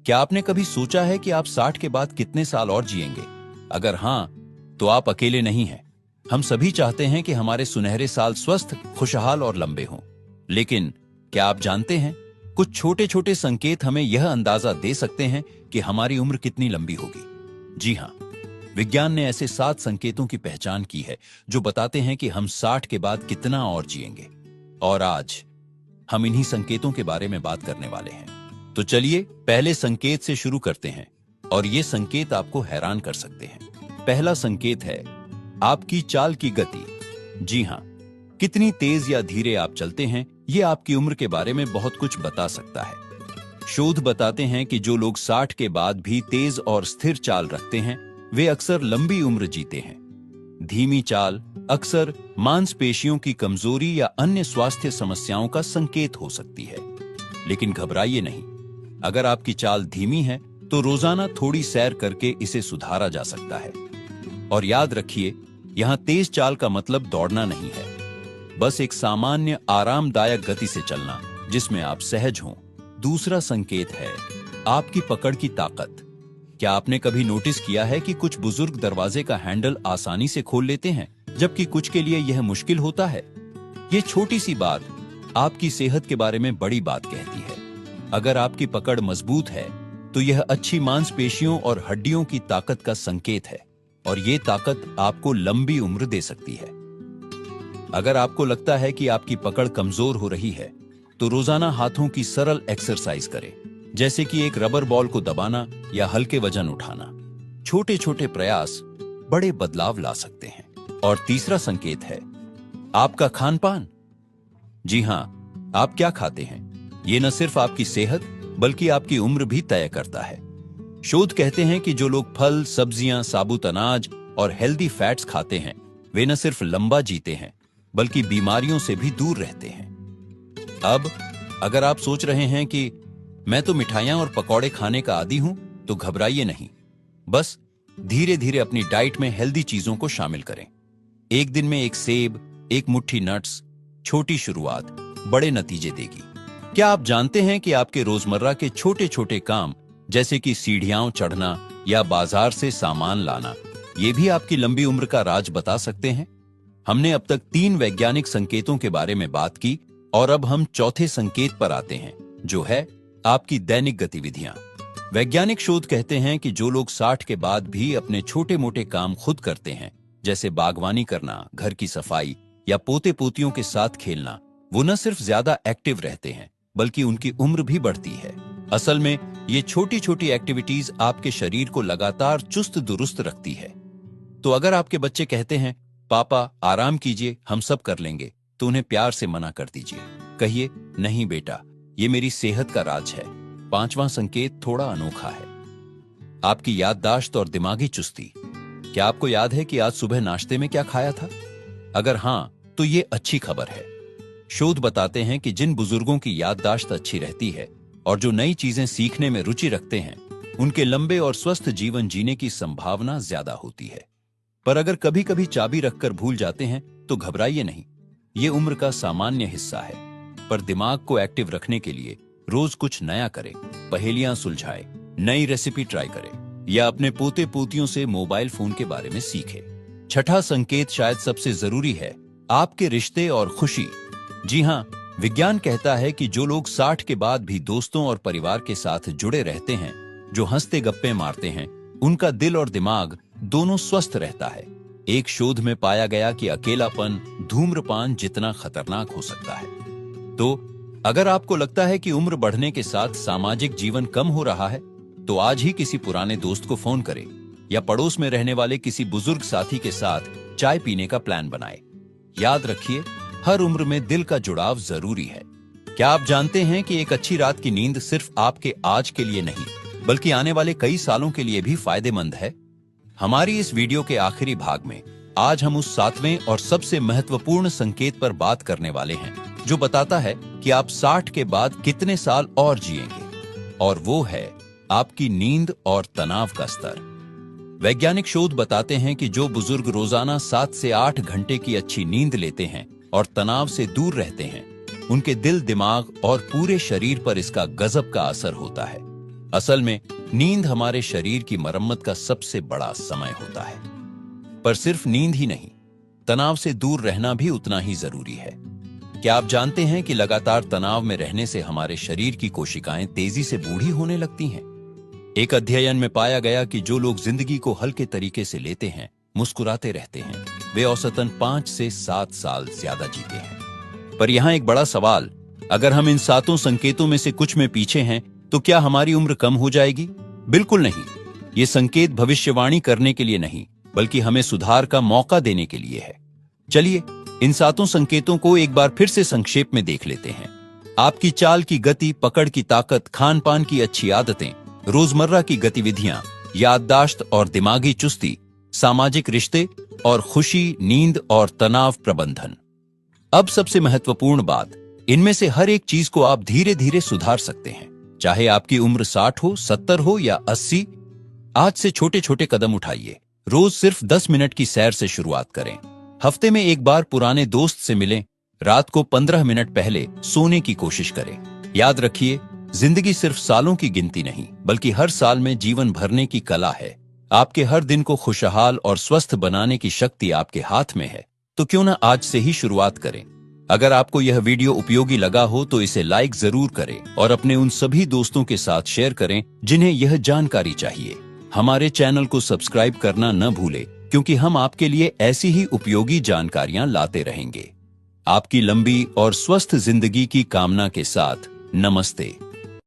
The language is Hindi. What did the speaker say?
क्या आपने कभी सोचा है कि आप 60 के बाद कितने साल और जिएंगे? अगर हाँ, तो आप अकेले नहीं हैं। हम सभी चाहते हैं कि हमारे सुनहरे साल स्वस्थ, खुशहाल और लंबे हों। लेकिन क्या आप जानते हैं, कुछ छोटे छोटे संकेत हमें यह अंदाजा दे सकते हैं कि हमारी उम्र कितनी लंबी होगी। जी हाँ, विज्ञान ने ऐसे 7 संकेतों की पहचान की है जो बताते हैं कि हम 60 के बाद कितना और जिएंगे। और आज हम इन्हीं संकेतों के बारे में बात करने वाले हैं। तो चलिए पहले संकेत से शुरू करते हैं, और ये संकेत आपको हैरान कर सकते हैं। पहला संकेत है आपकी चाल की गति। जी हाँ, कितनी तेज या धीरे आप चलते हैं, ये आपकी उम्र के बारे में बहुत कुछ बता सकता है। शोध बताते हैं कि जो लोग 60 के बाद भी तेज और स्थिर चाल रखते हैं, वे अक्सर लंबी उम्र जीते हैं। धीमी चाल अक्सर मांसपेशियों की कमजोरी या अन्य स्वास्थ्य समस्याओं का संकेत हो सकती है। लेकिन घबराइए नहीं, अगर आपकी चाल धीमी है तो रोजाना थोड़ी सैर करके इसे सुधारा जा सकता है। और याद रखिए, यहां तेज चाल का मतलब दौड़ना नहीं है, बस एक सामान्य आरामदायक गति से चलना जिसमें आप सहज हों। दूसरा संकेत है आपकी पकड़ की ताकत। क्या आपने कभी नोटिस किया है कि कुछ बुजुर्ग दरवाजे का हैंडल आसानी से खोल लेते हैं, जबकि कुछ के लिए यह मुश्किल होता है? यह छोटी सी बात आपकी सेहत के बारे में बड़ी बात कहती है। अगर आपकी पकड़ मजबूत है तो यह अच्छी मांसपेशियों और हड्डियों की ताकत का संकेत है, और यह ताकत आपको लंबी उम्र दे सकती है। अगर आपको लगता है कि आपकी पकड़ कमजोर हो रही है, तो रोजाना हाथों की सरल एक्सरसाइज करें, जैसे कि एक रबर बॉल को दबाना या हल्के वजन उठाना। छोटे छोटे प्रयास बड़े बदलाव ला सकते हैं। और तीसरा संकेत है आपका खान पान। जी हां, आप क्या खाते हैं, ये न सिर्फ आपकी सेहत बल्कि आपकी उम्र भी तय करता है। शोध कहते हैं कि जो लोग फल, सब्जियां, साबुत अनाज और हेल्दी फैट्स खाते हैं, वे न सिर्फ लंबा जीते हैं बल्कि बीमारियों से भी दूर रहते हैं। अब अगर आप सोच रहे हैं कि मैं तो मिठाइयां और पकौड़े खाने का आदी हूं, तो घबराइए नहीं। बस धीरे धीरे अपनी डाइट में हेल्दी चीजों को शामिल करें। एक दिन में एक सेब, एक मुट्ठी नट्स, छोटी शुरुआत बड़े नतीजे देगी। क्या आप जानते हैं कि आपके रोजमर्रा के छोटे छोटे काम, जैसे कि सीढ़ियां चढ़ना या बाजार से सामान लाना, ये भी आपकी लंबी उम्र का राज बता सकते हैं? हमने अब तक 3 वैज्ञानिक संकेतों के बारे में बात की, और अब हम चौथे संकेत पर आते हैं, जो है आपकी दैनिक गतिविधियां। वैज्ञानिक शोध कहते हैं कि जो लोग 60 के बाद भी अपने छोटे मोटे काम खुद करते हैं, जैसे बागवानी करना, घर की सफाई या पोते पोतियों के साथ खेलना, वो न सिर्फ ज्यादा एक्टिव रहते हैं बल्कि उनकी उम्र भी बढ़ती है। असल में ये छोटी छोटी एक्टिविटीज आपके शरीर को लगातार चुस्त दुरुस्त रखती है। तो अगर आपके बच्चे कहते हैं पापा आराम कीजिए, हम सब कर लेंगे, तो उन्हें प्यार से मना कर दीजिए। कहिए नहीं बेटा, ये मेरी सेहत का राज है। 5वां संकेत थोड़ा अनोखा है आपकी याददाश्त और दिमागी चुस्ती। क्या आपको याद है कि आज सुबह नाश्ते में क्या खाया था? अगर हां, तो ये अच्छी खबर है। शोध बताते हैं कि जिन बुजुर्गों की याददाश्त अच्छी रहती है और जो नई चीजें सीखने में रुचि रखते हैं, उनके लंबे और स्वस्थ जीवन जीने की संभावना ज्यादा होती है। पर अगर कभी कभी चाबी रखकर भूल जाते हैं, तो घबराइए नहीं, ये उम्र का सामान्य हिस्सा है। पर दिमाग को एक्टिव रखने के लिए रोज कुछ नया करें, पहेलियां सुलझाए, नई रेसिपी ट्राई करें, या अपने पोते पोतियों से मोबाइल फोन के बारे में सीखें। छठा संकेत शायद सबसे जरूरी है, आपके रिश्ते और खुशी। जी हां, विज्ञान कहता है कि जो लोग 60 के बाद भी दोस्तों और परिवार के साथ जुड़े रहते हैं, जो हंसते गप्पे मारते हैं, उनका दिल और दिमाग दोनों स्वस्थ रहता है। एक शोध में पाया गया कि अकेलापन धूम्रपान जितना खतरनाक हो सकता है। तो अगर आपको लगता है कि उम्र बढ़ने के साथ सामाजिक जीवन कम हो रहा है, तो आज ही किसी पुराने दोस्त को फोन करें या पड़ोस में रहने वाले किसी बुजुर्ग साथी के साथ चाय पीने का प्लान बनाएं। याद रखिए, हर उम्र में दिल का जुड़ाव जरूरी है। क्या आप जानते हैं कि एक अच्छी रात की नींद सिर्फ आपके आज के लिए नहीं, बल्कि आने वाले कई सालों के लिए भी फायदेमंद है? हमारी इस वीडियो के आखिरी भाग में आज हम उस 7वें और सबसे महत्वपूर्ण संकेत पर बात करने वाले हैं, जो बताता है कि आप 60 के बाद कितने साल और जिएंगे, और वो है आपकी नींद और तनाव का स्तर। वैज्ञानिक शोध बताते हैं कि जो बुजुर्ग रोजाना 7 से 8 घंटे की अच्छी नींद लेते हैं और तनाव से दूर रहते हैं, उनके दिल, दिमाग और पूरे शरीर पर इसका गजब का असर होता है। असल में नींद हमारे शरीर की मरम्मत का सबसे बड़ा समय होता है। पर सिर्फ नींद ही नहीं, तनाव से दूर रहना भी उतना ही जरूरी है। क्या आप जानते हैं कि लगातार तनाव में रहने से हमारे शरीर की कोशिकाएं तेजी से बूढ़ी होने लगती हैं? एक अध्ययन में पाया गया कि जो लोग जिंदगी को हल्के तरीके से लेते हैं, मुस्कुराते रहते हैं, वे औसतन 5 से 7 साल ज्यादा जीते हैं। पर यहां एक बड़ा सवाल, अगर हम इन 7 संकेतों में से कुछ में पीछे हैं तो क्या हमारी उम्र कम हो जाएगी? बिल्कुल नहीं। ये संकेत भविष्यवाणी करने के लिए नहीं, बल्कि हमें सुधार का मौका देने के लिए है। चलिए इन 7 संकेतों को एक बार फिर से संक्षेप में देख लेते हैं। आपकी चाल की गति, पकड़ की ताकत, खान पान की अच्छी आदतें, रोजमर्रा की गतिविधियां, याददाश्त और दिमागी चुस्ती, सामाजिक रिश्ते और खुशी, नींद और तनाव प्रबंधन। अब सबसे महत्वपूर्ण बात, इनमें से हर एक चीज को आप धीरे धीरे सुधार सकते हैं। चाहे आपकी उम्र 60 हो, 70 हो या 80, आज से छोटे छोटे कदम उठाइए। रोज सिर्फ 10 मिनट की सैर से शुरुआत करें। हफ्ते में एक बार पुराने दोस्त से मिलें। रात को 15 मिनट पहले सोने की कोशिश करें। याद रखिए, जिंदगी सिर्फ सालों की गिनती नहीं, बल्कि हर साल में जीवन भरने की कला है। आपके हर दिन को खुशहाल और स्वस्थ बनाने की शक्ति आपके हाथ में है। तो क्यों ना आज से ही शुरुआत करें। अगर आपको यह वीडियो उपयोगी लगा हो तो इसे लाइक जरूर करें और अपने उन सभी दोस्तों के साथ शेयर करें जिन्हें यह जानकारी चाहिए। हमारे चैनल को सब्सक्राइब करना न भूलें, क्योंकि हम आपके लिए ऐसी ही उपयोगी जानकारियां लाते रहेंगे। आपकी लंबी और स्वस्थ जिंदगी की कामना के साथ, नमस्ते।